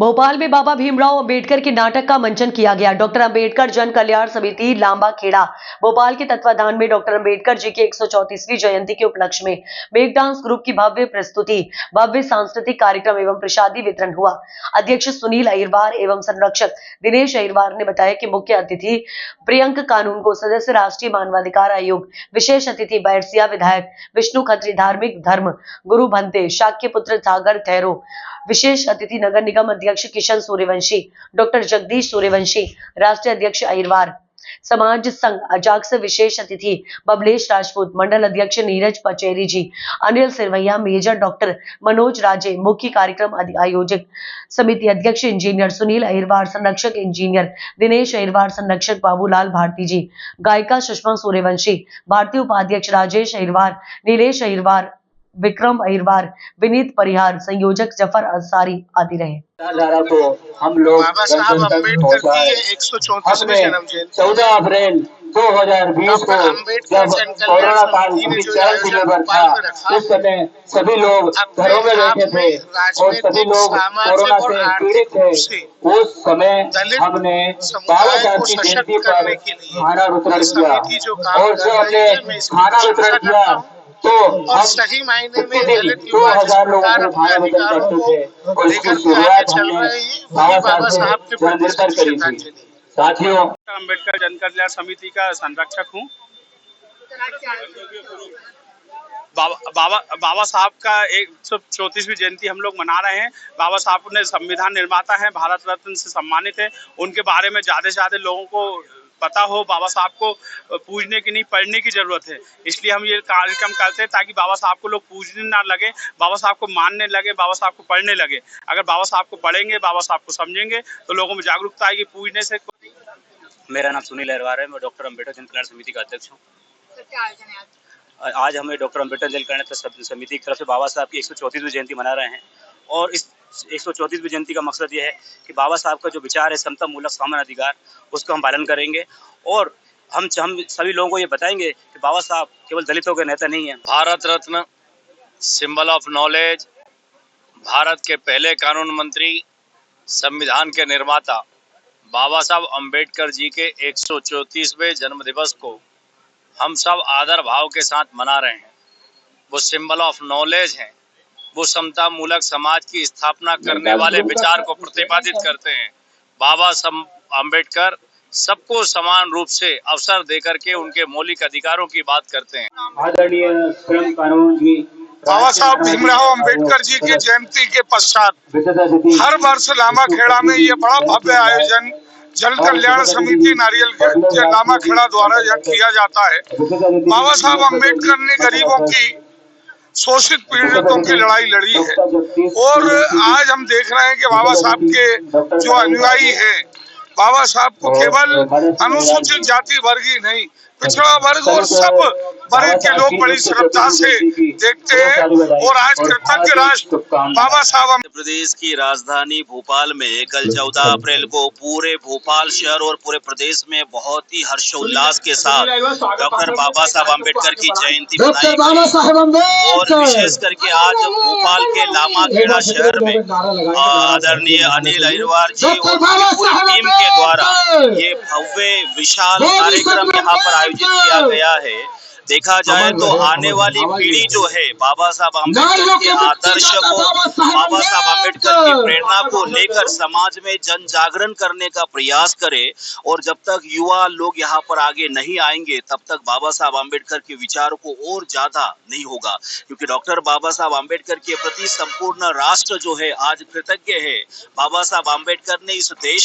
भोपाल में बाबा भीमराव अंबेडकर के नाटक का मंचन किया गया। डॉक्टर अंबेडकर जन कल्याण समिति लांबा खेड़ा भोपाल के तत्वाधान में डॉक्टर अंबेडकर जी की 134वीं जयंती के उपलक्ष्य में मेक डांस ग्रुप की भव्य प्रस्तुति, भव्य सांस्कृतिक कार्यक्रम एवं प्रसादी वितरण हुआ। अध्यक्ष सुनील अहिरवार एवं संरक्षक दिनेश अहिरवार ने बताया कि मुख्य अतिथि प्रियंक कानून को सदस्य राष्ट्रीय मानवाधिकार आयोग, विशेष अतिथि बैरसिया विधायक विष्णु खत्री, धार्मिक धर्म गुरु भंते शाक्य पुत्र सागर थैरो, विशेष अतिथि नगर निगम अध्यक्ष किशन सूर्यवंशी, डॉक्टर जगदीश सूर्यवंशी, राष्ट्रीय अध्यक्ष अहिरवार, समाज संघ अजाक्स विशेष अतिथि बबलेश राजपूत, मंडल अध्यक्ष नीरज पचेरी जी, अनिल सिरवैया, मेजर डॉक्टर मनोज राजे, मुख्य कार्यक्रम आयोजक समिति अध्यक्ष इंजीनियर सुनील अहिरवार, संरक्षक इंजीनियर दिनेश अहिरवार, संरक्षक बाबूलाल भारती जी, गायिका सुषमा सूर्यवंशी, भारतीय उपाध्यक्ष राजेश अहिरवार, नीलेश अहिरवार, विक्रम अहिरवार, विनीत परिहार, संयोजक जफर अंसारी आदि रहे। को हम लोग बाबा साहब अम्बेडकर की 134वीं जन्म जयंती 14 अप्रैल 2020 को जब कोरोना काल की चरम सीमा पर था, उस समय सभी लोग घरों में बैठे थे और सभी लोग कोरोना से पीड़ित थे। उस समय हमने बाबा साहब की जयंती पर खाना वितरण किया और जो हमने खाना वितरण किया तो और सही मायने में दलित 2000 लोगों को खाना वितरण करते थे और इसकी शुरुआत हमने बाबा साहब के जन्मदिन पर करी थी। साथियों, अम्बेडकर जन कल्याण समिति का संरक्षक हूँ। बाबा साहब का 134वीं जयंती हम लोग मना रहे हैं। बाबा साहब ने संविधान निर्माता है, भारत रत्न से सम्मानित है। उनके बारे में ज्यादा से ज्यादा लोगों को पता हो। बाबा साहब को पूजने की नहीं, पढ़ने की जरूरत है। इसलिए हम ये कार्यक्रम करते हैं ताकि बाबा साहब को लोग पूजने ना लगे, बाबा साहब को मानने लगे, बाबा साहब को पढ़ने लगे। अगर बाबा साहब को पढ़ेंगे, बाबा साहब को समझेंगे तो लोगों में जागरूकता आएगी पूजने से। मेरा नाम सुनील अहिरवार है, मैं डॉक्टर अंबेडकर जन कल्याण समिति का अध्यक्ष हूँ। आज हमें डॉक्टर अंबेडकर जन कल्याण समिति की तरफ से बाबा साहब की 134वीं जयंती मना रहे हैं और इस 134वीं जयंती का मकसद ये है कि बाबा साहब का जो विचार है समता मूलक सामान्य अधिकार, उसका हम पालन करेंगे और हम सभी लोगों को ये बताएंगे कि बाबा साहब केवल दलितों के नेता नहीं है। Bharat Ratna, symbol of knowledge, Bharat के पहले कानून मंत्री, संविधान के निर्माता बाबा साहब अम्बेडकर जी के 134वें जन्म दिवस को हम सब आदर भाव के साथ मना रहे हैं। वो सिंबल ऑफ नॉलेज हैं, वो समता मूलक समाज की स्थापना करने वाले विचार को प्रतिपादित करते हैं। बाबा साहब अम्बेडकर सबको समान रूप से अवसर देकर के उनके मौलिक अधिकारों की बात करते हैं। आदरणीय प्रियंक कानून जी, बाबा साहब भीमराव अंबेडकर जी की जयंती के पश्चात हर वर्ष लांबा खेड़ा में ये बड़ा भव्य आयोजन जन कल्याण समिति नारियल लांबा खेड़ा द्वारा किया जाता है। बाबा साहब अम्बेडकर ने गरीबों की, शोषित पीड़ितों की लड़ाई लड़ी है और आज हम देख रहे हैं कि बाबा साहब के जो अनुयायी हैं, बाबा साहब को केवल अनुसूचित जाति वर्ग ही नहीं, पिछड़ा वर्ग और सब वर्ग के लोग बड़ी श्रद्धा से देखते हैं और आज कृतज्ञ राष्ट्र बाबा साहब। मध्य प्रदेश की राजधानी भोपाल में कल 14 अप्रैल को पूरे भोपाल शहर और पूरे प्रदेश में बहुत ही हर्षोल्लास के साथ डॉक्टर बाबा साहब अम्बेडकर की जयंती मनाई गई और विशेष करके आज भोपाल के लामा खेड़ा शहर में आदरणीय अनिल अहिरवार जी और पूरी टीम के द्वारा ये भव्य विशाल कार्यक्रम यहाँ पर आयोजित किया गया है। देखा जाए तो आने वाली पीढ़ी जो है बाबा साहब अम्बेडकर के आदर्श को, बाबा साहब अम्बेडकर की प्रेरणा को लेकर समाज में जन जागरण करने का प्रयास करे और जब तक युवा लोग यहाँ पर आगे नहीं आएंगे तब तक बाबा साहब अम्बेडकर के विचारों को और ज्यादा नहीं होगा, क्योंकि डॉक्टर बाबा साहब अम्बेडकर के प्रति संपूर्ण राष्ट्र जो है आज कृतज्ञ है। बाबा साहब अम्बेडकर ने इस देश